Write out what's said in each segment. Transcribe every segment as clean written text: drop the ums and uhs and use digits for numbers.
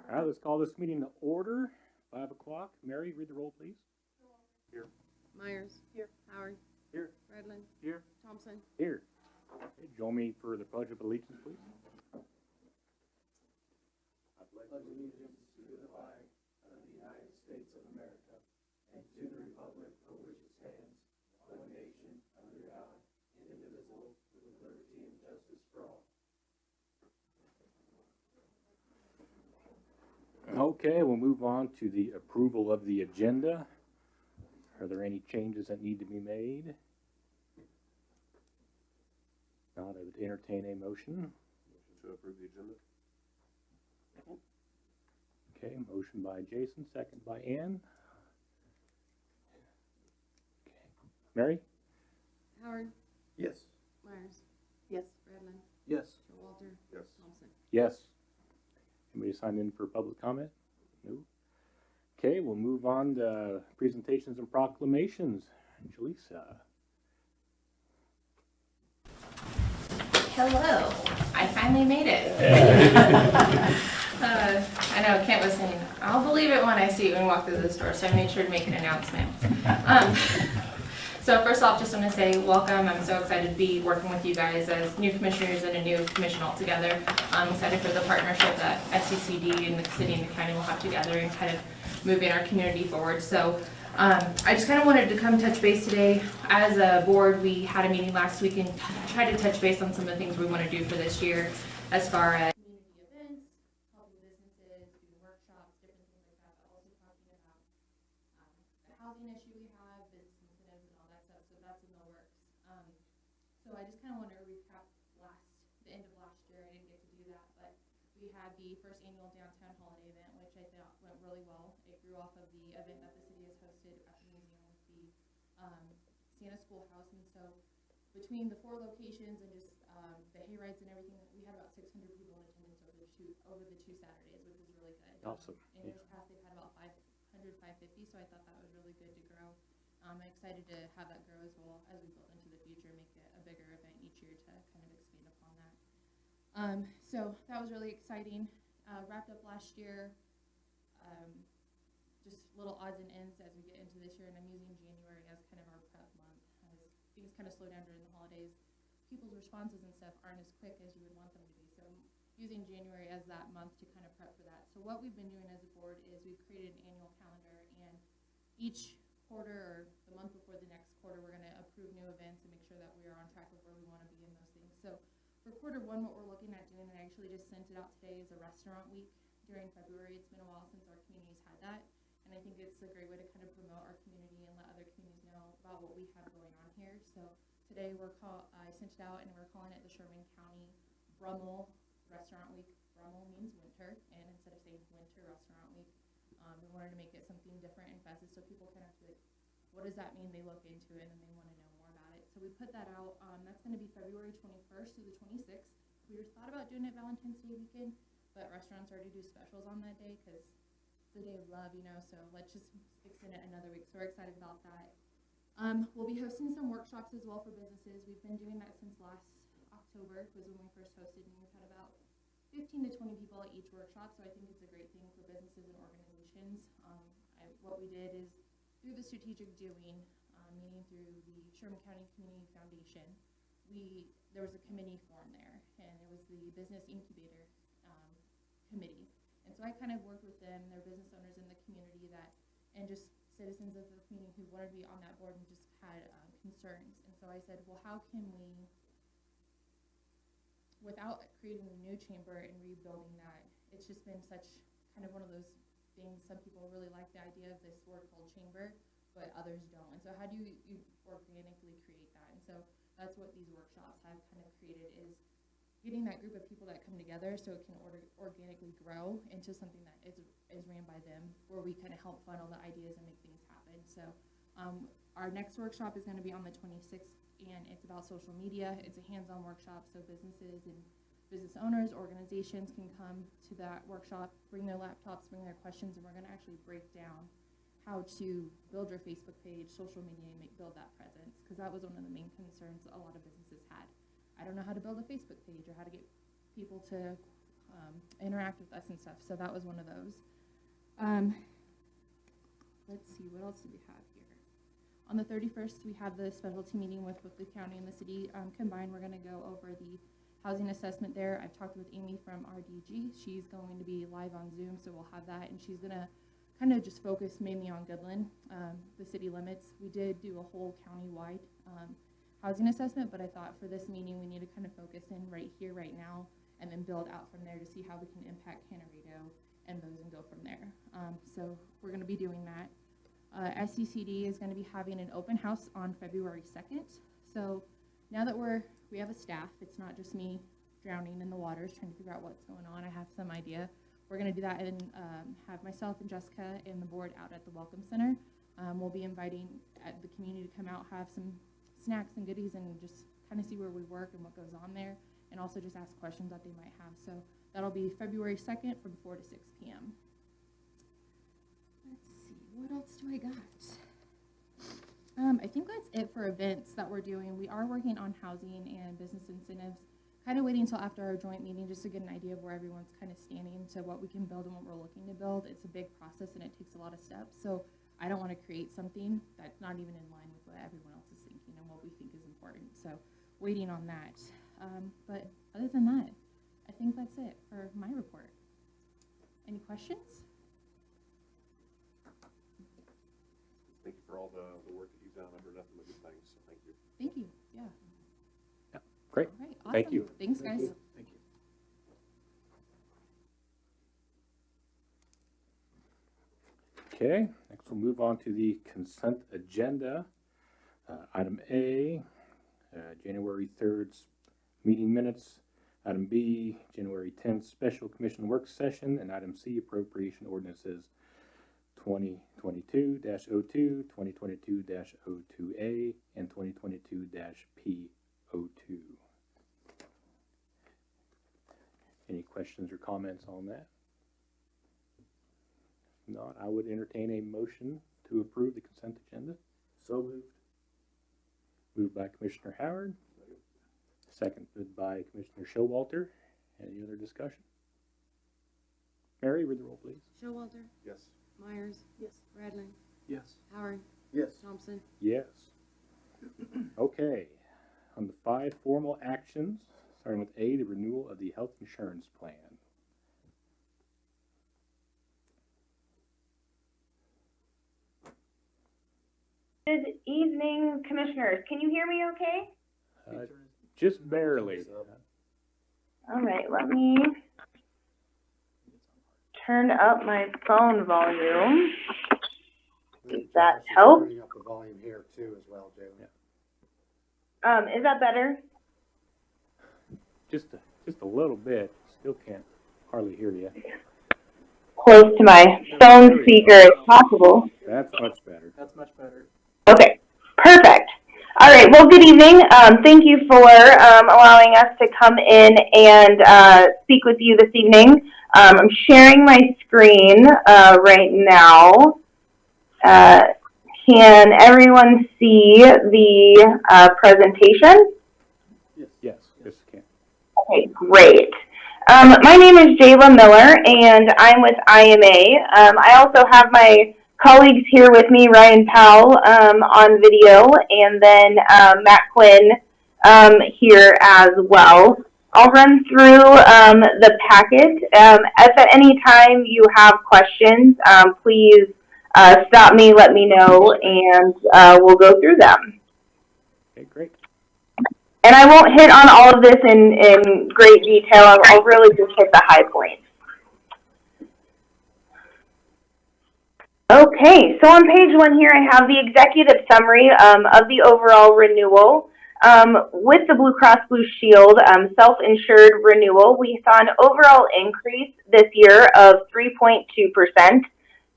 All right, let's call this meeting to order. 5 o'clock. Mary, read the roll, please. Here. Myers. Here. Howard. Here. Redland. Here. Thompson. Here. Okay, join me for the Pledge of Allegiance, please. I pledge allegiance to the flag of the United States of America and to the republic for which it stands, one nation, under God, indivisible, with liberty and justice for all. Okay, we'll move on to the approval of the agenda. Are there any changes that need to be made? Not, I would entertain a motion. Motion to approve the agenda. Okay, motion by Jason, second by Ann. Okay. Mary? Howard. Yes. Myers. Yes. Redland. Yes. Walter. Yes. Thompson. Yes. Anybody sign in for public comment? No. Okay, we'll move on to presentations and proclamations. Jaleesa. Hello, I finally made it. I know Kent was saying, I'll believe it when I see it when we walk through the store, so I made sure to make an announcement. So first off, just want to say welcome. I'm so excited to be working with you guys as new commissioners and a new commission altogether. I'm excited for the partnership that SCCD and the city and the county will have together and kind of moving our community forward. So I just kind of wanted to come touch base today. As a board, we had a meeting last week and tried to touch base on some of the things we want to do for this year as far as community events, helping businesses, doing workshops, different things like that, but also talking about the housing issue we have, business incentives and all that stuff, so that's in the works. So I just kind of want to recap the end of last year. I didn't get to do that, but we had the first annual downtown holiday event, which I thought went really well. It grew off of the event that the city has hosted at the museum with the Santa Schoolhouse, and so between the 4 locations and just the hay rides and everything, we had about 600 people in attendance over the two Saturdays, which was really good. Awesome. In years past, they've had about 500, 550, so I thought that was really good to grow. I'm excited to have that grow as well as we build into the future, make it a bigger event each year to kind of expand upon that. So that was really exciting. Wrapped up last year. Just little odds and ends as we get into this year, and I'm using January as kind of our prep month as things kind of slow down during the holidays. People's responses and stuff aren't as quick as you would want them to be, so I'm using January as that month to kind of prep for that. So what we've been doing as a board is we've created an annual calendar, and each quarter or the month before the next quarter, we're going to approve new events and make sure that we are on track of where we want to be in those things. So for quarter 1, what we're looking at doing, and I actually just sent it out today, is a restaurant week during February. It's been a while since our community's had that, and I think it's a great way to kind of promote our community and let other communities know about what we have going on here. So today I sent it out, and we're calling it the Sherman County Brummel Restaurant Week. Brummel means winter, and instead of saying Winter Restaurant Week, we wanted to make it something different and festive so people kind of feel like, what does that mean? They look into it and they want to know more about it. So we put that out. That's going to be February 21st through the 26th. We thought about doing it Valentine's Day weekend, but restaurants already do specials on that day because it's the day of love, so let's just extend it another week. So we're excited about that. We'll be hosting some workshops as well for businesses. We've been doing that since last October was when we first hosted, and we've had about 15 to 20 people at each workshop, so I think it's a great thing for businesses and organizations. What we did is through the strategic doing, meaning through the Sherman County Community Foundation, there was a committee formed there, and it was the Business Incubator Committee. And so I kind of worked with them, their business owners in the community and just citizens of the community who wanted to be on that board and just had concerns. And so I said, well, how can we, without creating a new chamber and rebuilding that, it's just been such kind of one of those things. Some people really like the idea of this word called chamber, but others don't. And so how do you organically create that? And so that's what these workshops have kind of created, is getting that group of people that come together so it can organically grow into something that is ran by them, where we kind of help funnel the ideas and make things happen. So our next workshop is going to be on the 26th, and it's about social media. It's a hands-on workshop, so businesses and business owners, organizations can come to that workshop, bring their laptops, bring their questions, and we're going to actually break down how to build your Facebook page, social media, and build that presence, because that was one of the main concerns a lot of businesses had. I don't know how to build a Facebook page or how to get people to interact with us and stuff. So that was one of those. Let's see, what else do we have here? On the 31st, we have the specialty meeting with the county and the city combined. We're going to go over the housing assessment there. I've talked with Amy from RDG. She's going to be live on Zoom, so we'll have that, and she's going to kind of just focus mainly on Goodland, the city limits. We did do a whole county-wide housing assessment, but I thought for this meeting we need to kind of focus in right here, right now, and then build out from there to see how we can impact Canarito and those and go from there. So we're going to be doing that. SCCD is going to be having an open house on February 2nd. So now that we have a staff, it's not just me drowning in the waters trying to figure out what's going on. I have some idea. We're going to do that and have myself and Jessica and the board out at the Welcome Center. We'll be inviting the community to come out, have some snacks and goodies, and just kind of see where we work and what goes on there, and also just ask questions that they might have. So that'll be February 2nd from 4 to 6 p.m. Let's see, what else do I got? I think that's it for events that we're doing. We are working on housing and business incentives, kind of waiting until after our joint meeting just to get an idea of where everyone's kind of standing to what we can build and what we're looking to build. It's a big process and it takes a lot of steps. So I don't want to create something that's not even in line with what everyone else is thinking and what we think is important. So waiting on that. But other than that, I think that's it for my report. Any questions? Thank you for all the work that you've done. I've heard nothing but good things, so thank you. Thank you. Yeah. Great. All right. Awesome. Thank you. Thanks, guys. Thank you. Okay, next we'll move on to the consent agenda. Item A, January 3rd meeting minutes. Item B, January 10th special commission work session. And item C, appropriation ordinances 2022-02, 2022-02A, and 2022-P02. Any questions or comments on that? If not, I would entertain a motion to approve the consent agenda. So moved. Moved by Commissioner Howard, seconded by Commissioner Showalter. Any other discussion? Mary, read the roll, please. Showalter, Yes. Myers. Yes. Radlin, Yes. Howard, Yes. Thompson. Yes. Okay, on the 5 formal actions, starting with A, the renewal of the health insurance plan. Good evening, commissioners. Can you hear me okay? Just barely. All right, let me turn up my phone volume. Does that help? Turning up the volume here too as well, Jalen. Is that better? Just a little bit. Still can't hardly hear you. Close to my phone speaker as possible. That's much better. That's much better. Okay, perfect. All right, well, good evening. Thank you for allowing us to come in and speak with you this evening. I'm sharing my screen right now. Can everyone see the presentation? Yes, can. Okay, great. My name is Jayla Miller, and I'm with IMA. I also have my colleagues here with me, Ryan Powell on video, and then Matt Quinn here as well. I'll run through the packet. If at any time you have questions, please stop me, let me know, and we'll go through them. Okay, great. And I won't hit on all of this in great detail. I'll really just hit the high points. Okay, so on page 1 here, I have the executive summary of the overall renewal. With the Blue Cross Blue Shield self-insured renewal, we saw an overall increase this year of 3.2%.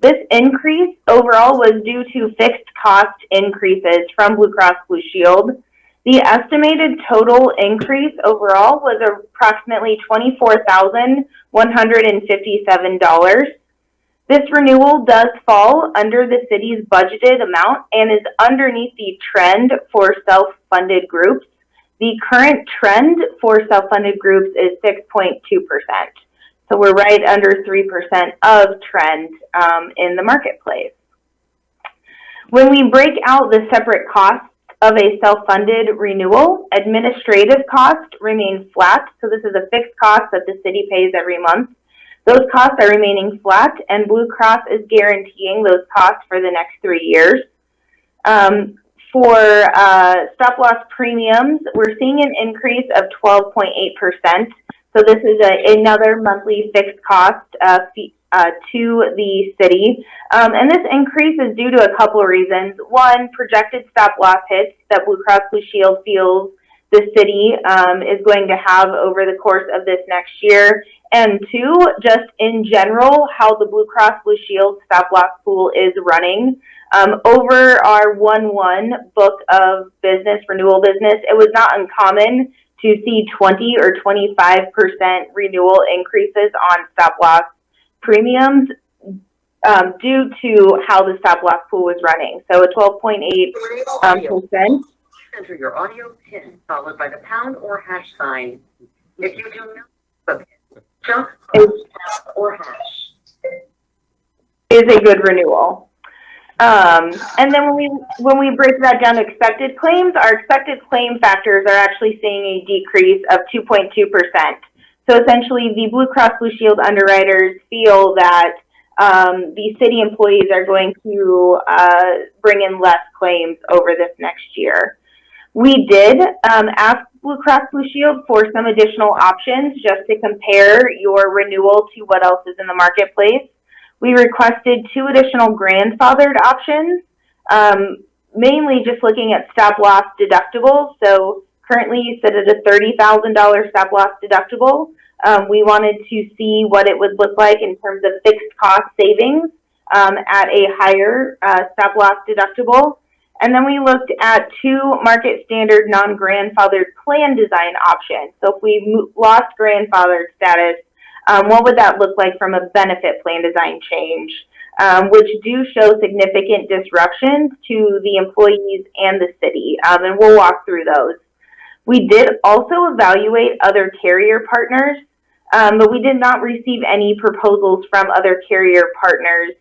This increase overall was due to fixed cost increases from Blue Cross Blue Shield. The estimated total increase overall was approximately $24,157. This renewal does fall under the city's budgeted amount and is underneath the trend for self-funded groups. The current trend for self-funded groups is 6.2%. So we're right under 3% of trend in the marketplace. When we break out the separate costs of a self-funded renewal, administrative cost remains flat. So this is a fixed cost that the city pays every month. Those costs are remaining flat, and Blue Cross is guaranteeing those costs for the next 3 years. For stop-loss premiums, we're seeing an increase of 12.8%. So this is another monthly fixed cost to the city. And this increase is due to a couple of reasons. One, projected stop-loss hits that Blue Cross Blue Shield feels the city is going to have over the course of this next year. And two, just in general, how the Blue Cross Blue Shield stop-loss pool is running. Over our 1-1 book of business, renewal business, it was not uncommon to see 20 or 25% renewal increases on stop-loss premiums due to how the stop-loss pool was running. So a 12.8%. Enter your audio PIN followed by the pound or hash sign. If you do not, jump or hash is a good renewal. And then when we break that down to expected claims, our expected claim factors are actually seeing a decrease of 2.2%. So essentially, the Blue Cross Blue Shield underwriters feel that the city employees are going to bring in less claims over this next year. We did ask Blue Cross Blue Shield for some additional options just to compare your renewal to what else is in the marketplace. We requested 2 additional grandfathered options, mainly just looking at stop-loss deductibles. So currently you sit at a $30,000 stop-loss deductible. We wanted to see what it would look like in terms of fixed cost savings at a higher stop-loss deductible. And then we looked at 2 market standard non-grandfathered plan design options. So if we lost grandfathered status, what would that look like from a benefit plan design change, which do show significant disruptions to the employees and the city, and we'll walk through those. We did also evaluate other carrier partners, but we did not receive any proposals from other carrier partners.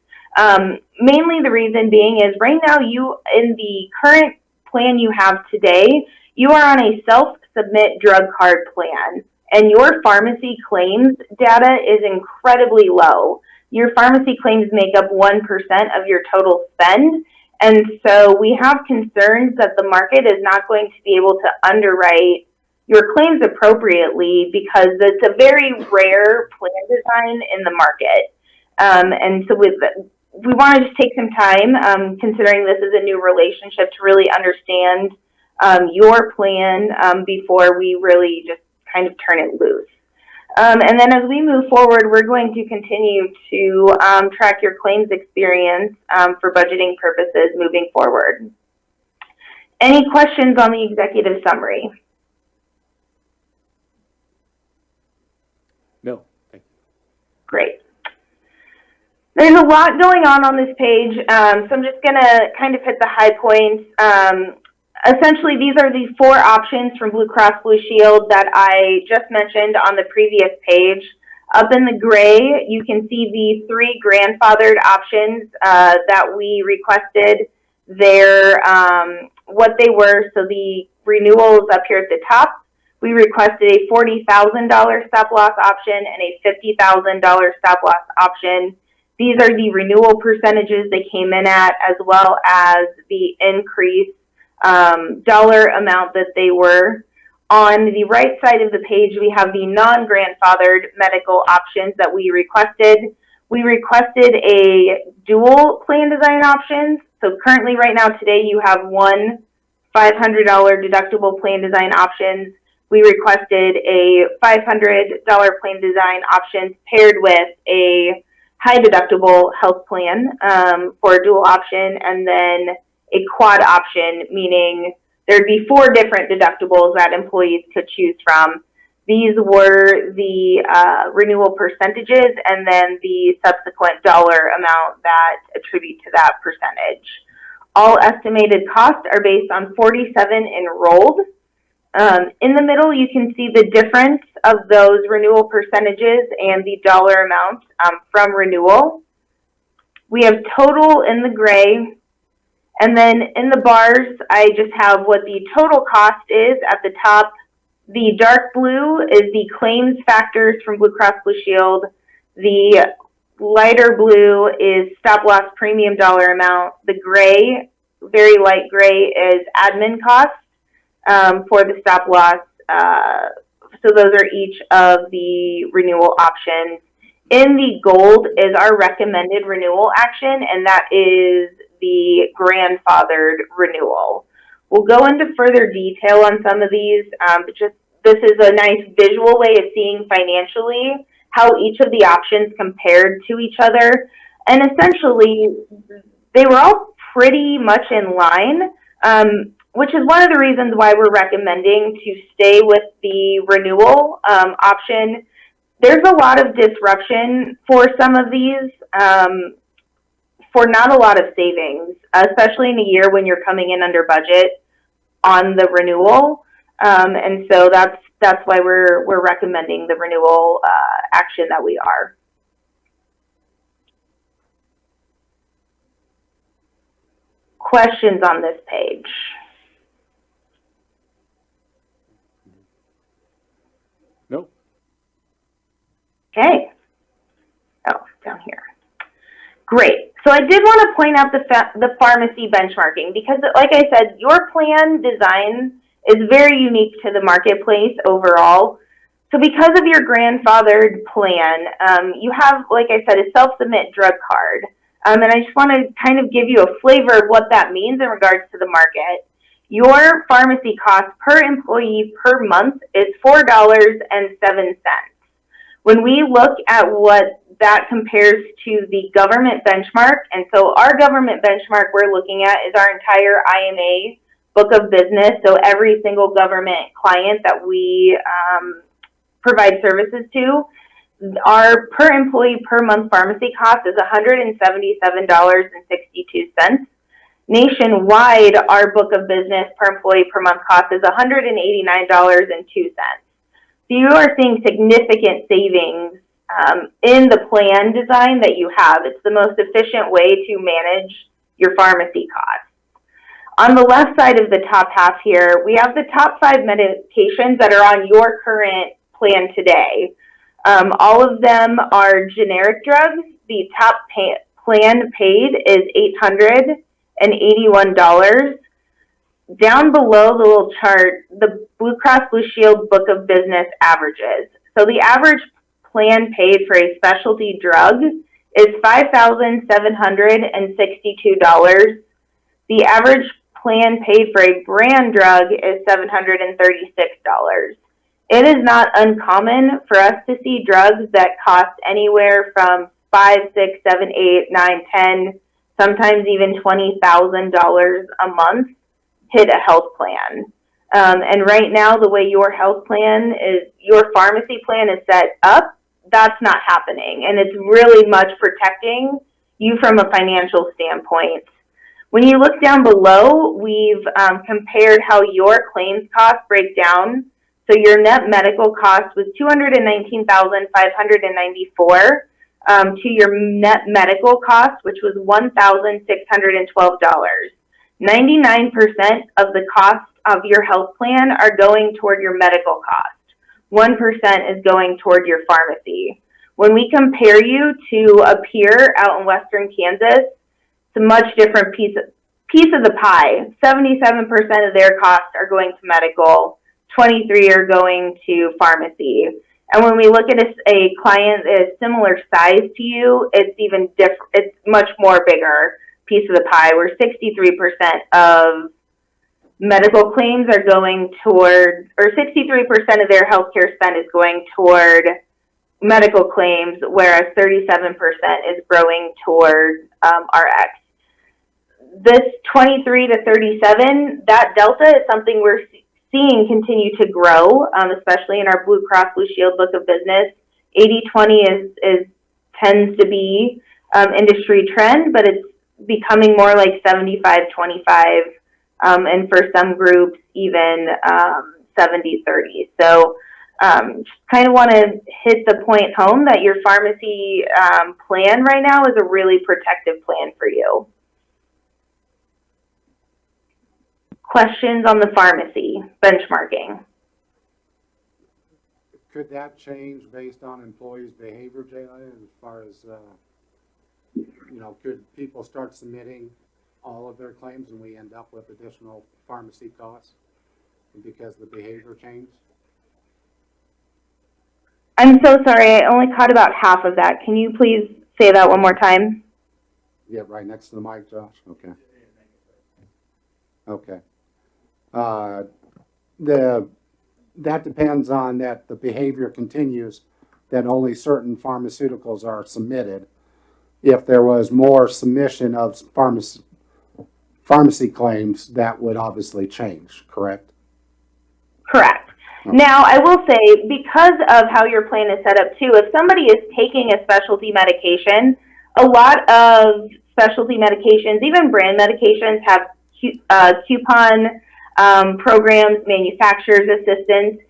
Mainly the reason being is right now in the current plan you have today, you are on a self-submit drug card plan. And your pharmacy claims data is incredibly low. Your pharmacy claims make up 1% of your total spend. And so we have concerns that the market is not going to be able to underwrite your claims appropriately because it's a very rare plan design in the market. And so we want to just take some time, considering this is a new relationship, to really understand your plan before we really just kind of turn it loose. And then as we move forward, we're going to continue to track your claims experience for budgeting purposes moving forward. Any questions on the executive summary? No, thank you. Great. There's a lot going on this page, so I'm just going to kind of hit the high points. Essentially, these are the 4 options from Blue Cross Blue Shield that I just mentioned on the previous page. Up in the gray, you can see the 3 grandfathered options that we requested what they were. So the renewals up here at the top, we requested a $40,000 stop loss option and a $50,000 stop loss option. These are the renewal percentages they came in at, as well as the increase dollar amount that they were. On the right side of the page, we have the non-grandfathered medical options that we requested. We requested a dual plan design options. So currently right now today you have one $500 deductible plan design options. We requested a $500 plan design options paired with a high deductible health plan for a dual option, and then a quad option, meaning there'd be 4 different deductibles that employees could choose from. These were the renewal percentages and then the subsequent dollar amount that attribute to that percentage. All estimated costs are based on 47 enrolled. In the middle, you can see the difference of those renewal percentages and the dollar amount from renewal. We have total in the gray, and then in the bars, I just have what the total cost is at the top. The dark blue is the claims factors from Blue Cross Blue Shield. The lighter blue is stop loss premium dollar amount. The gray, very light gray, is admin costs for the stop loss. So those are each of the renewal options. In the gold is our recommended renewal action, and that is the grandfathered renewal. We'll go into further detail on some of these, but just this is a nice visual way of seeing financially how each of the options compared to each other. And essentially, they were all pretty much in line, which is one of the reasons why we're recommending to stay with the renewal option. There's a lot of disruption for some of these, for not a lot of savings, especially in a year when you're coming in under budget on the renewal. And so that's why we're recommending the renewal action that we are. Questions on this page? Nope. Okay. Oh, down here. Great. So I did want to point out the pharmacy benchmarking because, like I said, your plan design is very unique to the marketplace overall. So because of your grandfathered plan, you have, like I said, a self-submit drug card. And I just want to kind of give you a flavor of what that means in regards to the market. Your pharmacy cost per employee per month is $4.07. When we look at what that compares to the government benchmark, and so our government benchmark we're looking at is our entire IMA book of business, so every single government client that we provide services to, our per employee per month pharmacy cost is $177.62. Nationwide, our book of business per employee per month cost is $189.02. So you are seeing significant savings in the plan design that you have. It's the most efficient way to manage your pharmacy costs. On the left side of the top half here, we have the top 5 medications that are on your current plan today. All of them are generic drugs. The top plan paid is $881. Down below the little chart, the Blue Cross Blue Shield book of business averages. So the average plan paid for a specialty drug is $5,762. The average plan paid for a brand drug is $736. It is not uncommon for us to see drugs that cost anywhere from $5,000, $6,000, $7,000, $8,000, $9,000, $10,000, sometimes even $20,000 a month hit a health plan. And right now, the way your health plan is, your pharmacy plan is set up, that's not happening. And it's really much protecting you from a financial standpoint. When you look down below, we've compared how your claims costs break down. So your net medical cost was $219,594 to your net medical cost, which was $1,612. 99% of the cost of your health plan are going toward your medical cost. 1% is going toward your pharmacy. When we compare you to a peer out in Western Kansas, it's a much different piece of the pie. 77% of their costs are going to medical, 23% are going to pharmacy. And when we look at a client that is similar size to you, it's even different. It's much more bigger piece of the pie, where 63% of medical claims are going toward, or 63% of their healthcare spend is going toward medical claims, whereas 37% is growing toward RX. This 23 to 37, that delta is something we're seeing continue to grow, especially in our Blue Cross Blue Shield book of business. 80-20 tends to be industry trend, but it's becoming more like 75-25, and for some groups even 70/30. So kind of want to hit the point home that your pharmacy plan right now is a really protective plan for you. Questions on the pharmacy benchmarking? Could that change based on employees' behavior, Jayla, as far as, could people start submitting all of their claims and we end up with additional pharmacy costs because the behavior changed? I'm so sorry, I only caught about half of that. Can you please say that one more time? Yeah, right next to the mic, Josh. Okay. Okay. That depends on that the behavior continues, that only certain pharmaceuticals are submitted. If there was more submission of pharmacy claims, that would obviously change, correct? Correct. Now, I will say, because of how your plan is set up too, if somebody is taking a specialty medication, a lot of specialty medications, even brand medications, have coupon programs, manufacturer's assistance.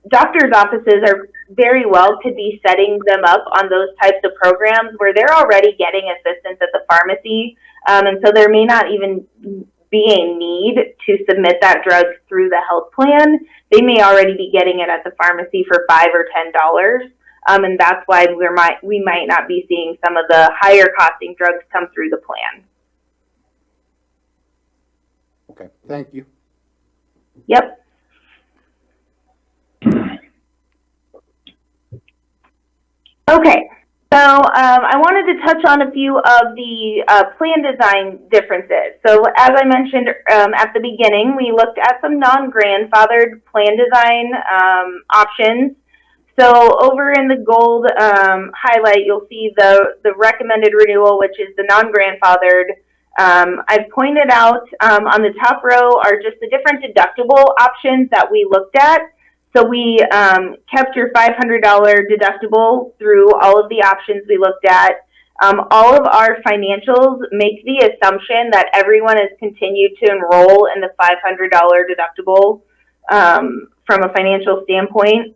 Doctors' offices are very well could be setting them up on those types of programs where they're already getting assistance at the pharmacy. And so there may not even be a need to submit that drug through the health plan. They may already be getting it at the pharmacy for $5 or $10. And that's why we might not be seeing some of the higher costing drugs come through the plan. Okay, thank you. Yep. Okay, so I wanted to touch on a few of the plan design differences. So as I mentioned at the beginning, we looked at some non-grandfathered plan design options. So over in the gold highlight, you'll see the recommended renewal, which is the non-grandfathered. I've pointed out on the top row are just the different deductible options that we looked at. So we kept your $500 deductible through all of the options we looked at. All of our financials make the assumption that everyone has continued to enroll in the $500 deductible from a financial standpoint.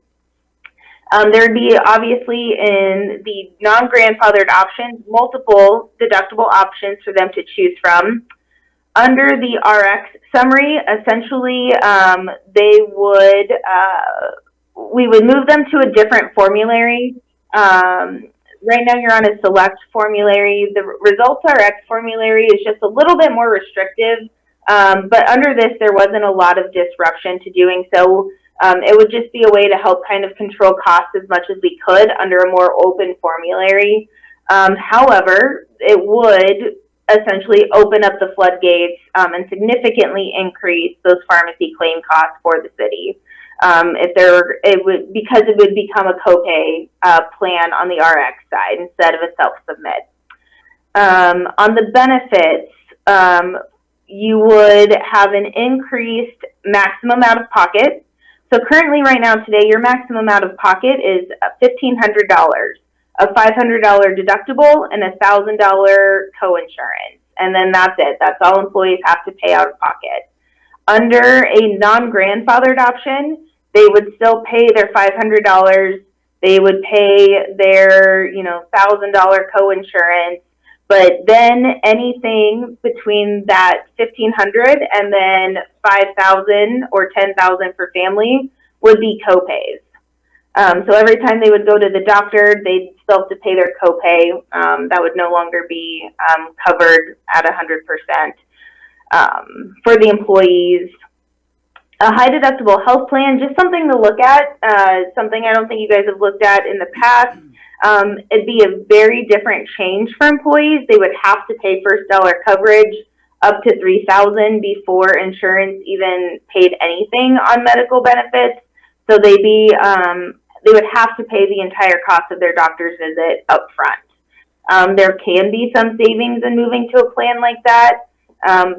There would be, obviously, in the non-grandfathered options, multiple deductible options for them to choose from. Under the RX summary, essentially, we would move them to a different formulary. Right now, you're on a select formulary. The Results RX formulary is just a little bit more restrictive, but under this, there wasn't a lot of disruption to doing so. It would just be a way to help kind of control costs as much as we could under a more open formulary. However, it would essentially open up the floodgates and significantly increase those pharmacy claim costs for the city. Because it would become a copay plan on the RX side instead of a self-submit. On the benefits, you would have an increased maximum out of pocket. So currently right now today, your maximum out of pocket is $1,500, a $500 deductible and $1,000 coinsurance. And then that's it. That's all employees have to pay out of pocket. Under a non-grandfathered option, they would still pay their $500. They would pay their, $1,000 coinsurance. But then anything between that $1,500 and then $5,000 or $10,000 for family would be copays. So every time they would go to the doctor, they'd still have to pay their copay. That would no longer be covered at 100%. For the employees, a high deductible health plan, just something to look at, something I don't think you guys have looked at in the past. It'd be a very different change for employees. They would have to pay first dollar coverage up to $3,000 before insurance even paid anything on medical benefits. So they would have to pay the entire cost of their doctor's visit up front. There can be some savings in moving to a plan like that,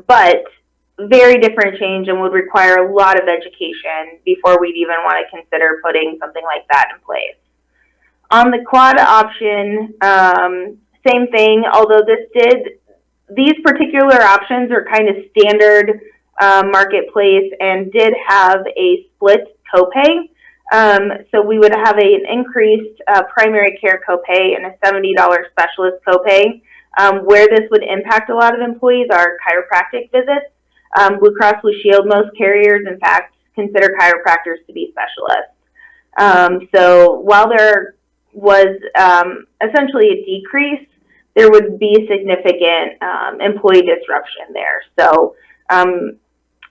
but very different change and would require a lot of education before we'd even want to consider putting something like that in place. On the quad option, same thing, although these particular options are kind of standard marketplace and did have a split copay. So we would have an increased primary care copay and a $70 specialist copay. Where this would impact a lot of employees are chiropractic visits. Blue Cross Blue Shield, most carriers, in fact, consider chiropractors to be specialists. So while there was essentially a decrease, there would be significant employee disruption there. So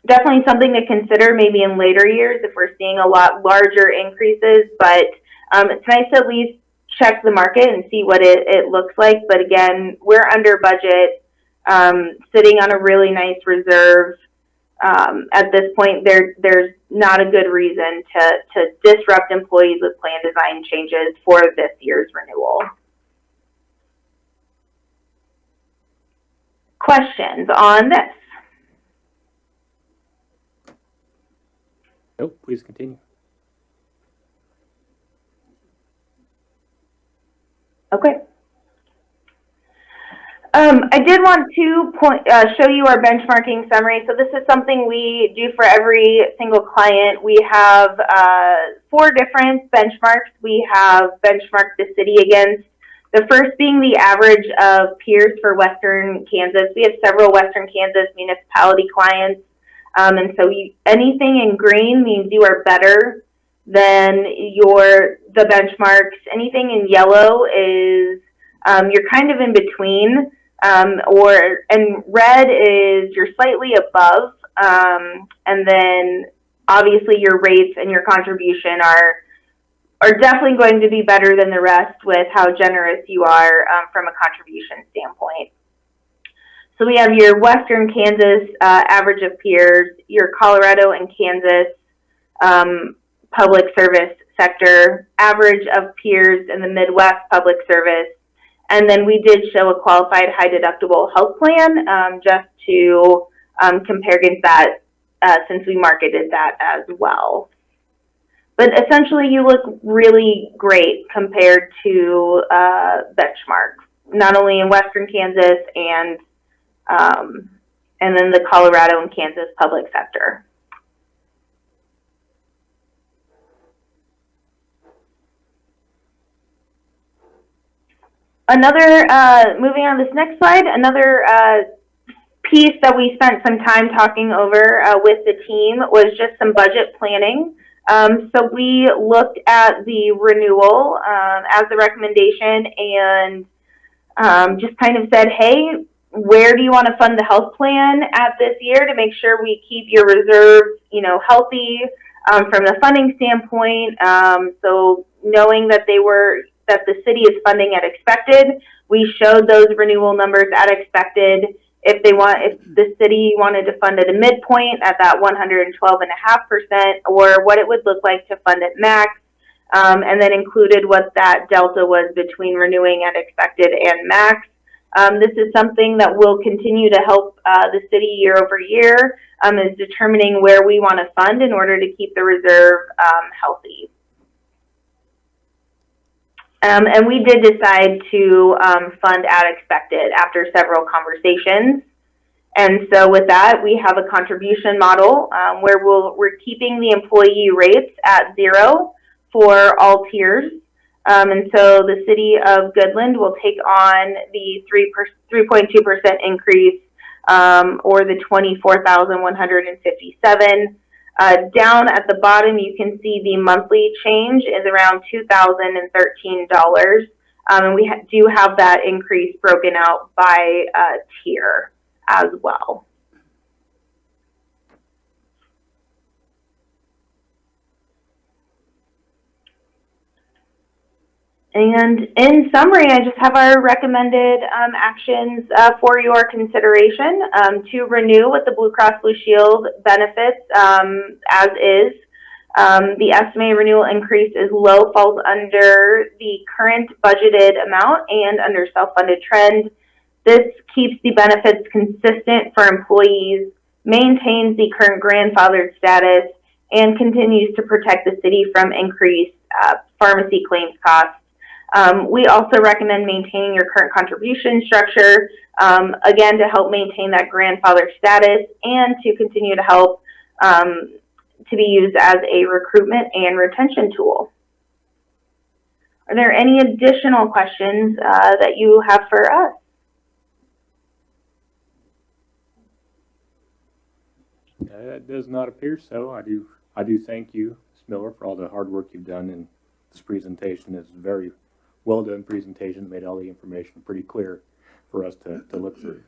definitely something to consider maybe in later years if we're seeing a lot larger increases, but it's nice to at least check the market and see what it looks like. But again, we're under budget, sitting on a really nice reserve. At this point, there's not a good reason to disrupt employees with plan design changes for this year's renewal. Questions on this? Nope, please continue. Okay. I did want to show you our benchmarking summary. So this is something we do for every single client. We have 4 different benchmarks we have benchmarked the city against. The first being the average of peers for Western Kansas. We have several Western Kansas municipality clients. And so anything in green means you are better than the benchmarks. Anything in yellow is you're kind of in between, and red is you're slightly above, and then obviously your rates and your contribution are definitely going to be better than the rest with how generous you are from a contribution standpoint. So we have your Western Kansas average of peers, your Colorado and Kansas public service sector, average of peers in the Midwest public service, and then we did show a qualified high deductible health plan just to compare against that since we marketed that as well. But essentially you look really great compared to benchmarks, not only in Western Kansas and then the Colorado and Kansas public sector. Moving on to this next slide, another piece that we spent some time talking over with the team was just some budget planning. So we looked at the renewal as the recommendation and just kind of said, hey, where do you want to fund the health plan at this year to make sure we keep your reserves, healthy from the funding standpoint. So knowing that the city is funding at expected, we showed those renewal numbers at expected. If the city wanted to fund at a midpoint at that 112.5%, or what it would look like to fund at max, and then included what that delta was between renewing at expected and max. This is something that will continue to help the city year over year, is determining where we want to fund in order to keep the reserve healthy. And we did decide to fund at expected after several conversations. And so with that, we have a contribution model where we're keeping the employee rates at 0 for all tiers. And so the city of Goodland will take on the 3.2% increase, or the $24,157. Down at the bottom, you can see the monthly change is around $2,013. And we do have that increase broken out by tier as well. And in summary, I just have our recommended actions for your consideration to renew with the Blue Cross Blue Shield benefits as is. The estimated renewal increase is low, falls under the current budgeted amount and under self-funded trend. This keeps the benefits consistent for employees, maintains the current grandfathered status, and continues to protect the city from increased pharmacy claims costs. We also recommend maintaining your current contribution structure, again, to help maintain that grandfather status and to continue to help to be used as a recruitment and retention tool. Are there any additional questions that you have for us? It does not appear so. I do thank you, Ms. Miller, for all the hard work you've done in this presentation. It's a very well done presentation, made all the information pretty clear for us to look through.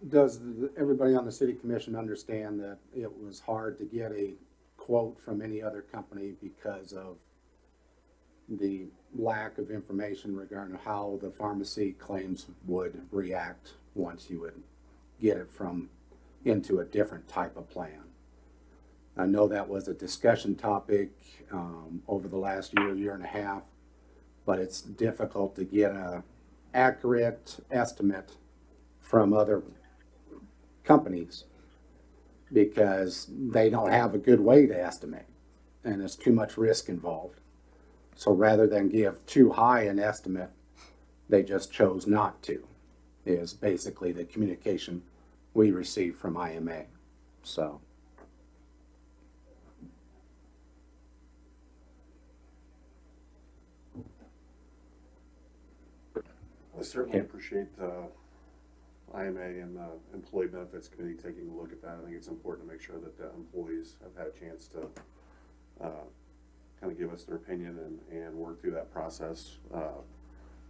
Does everybody on the city commission understand that it was hard to get a quote from any other company because of the lack of information regarding how the pharmacy claims would react once you would get it into a different type of plan? I know that was a discussion topic over the last year and a half, but it's difficult to get an accurate estimate from other companies because they don't have a good way to estimate and there's too much risk involved. So rather than give too high an estimate, they just chose not to, is basically the communication we received from IMA. So. I certainly appreciate IMA and the Employee Benefits Committee taking a look at that. I think it's important to make sure that the employees have had a chance to kind of give us their opinion and work through that process. I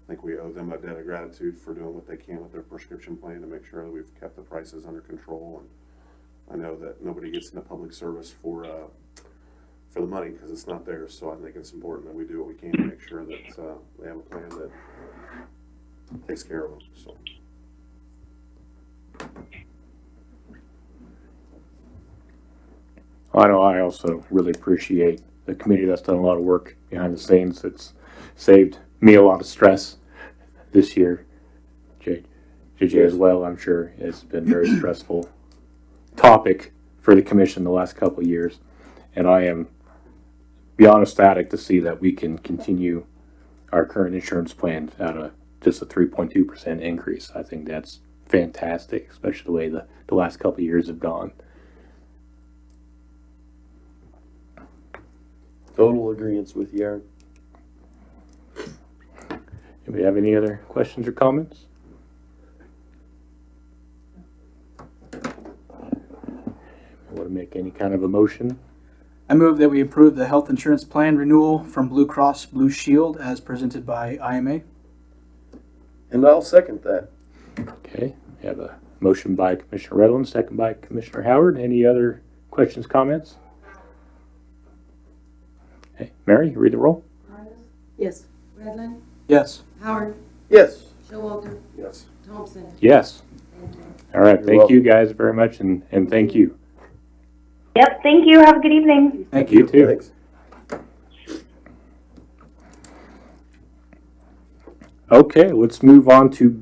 think we owe them a debt of gratitude for doing what they can with their prescription plan to make sure that we've kept the prices under control. And I know that nobody gets into public service for the money because it's not theirs. So I think it's important that we do what we can to make sure that they have a plan that takes care of them. So. I know I also really appreciate the committee that's done a lot of work behind the scenes. It's saved me a lot of stress this year. JJ as well, I'm sure. It's been a very stressful topic for the commission the last couple of years. And I am beyond ecstatic to see that we can continue our current insurance plan at just a 3.2% increase. I think that's fantastic, especially the way the last couple of years have gone. Total agreement with you, Aaron. Do we have any other questions or comments? Want to make any kind of a motion? I move that we approve the health insurance plan renewal from Blue Cross Blue Shield as presented by IMA. And I'll second that. Okay, we have a motion by Commissioner Redland, second by Commissioner Howard. Any other questions, comments? Okay, Mary, you read the roll. Yes. Redland, Yes. Howard, Yes. Showalter, Yes. Thompson. Yes. Thank you. All right, You're thank you welcome. guys very much, and thank you. Yep, thank you. Have a good evening. Thank You too. Thanks. Okay, let's move on to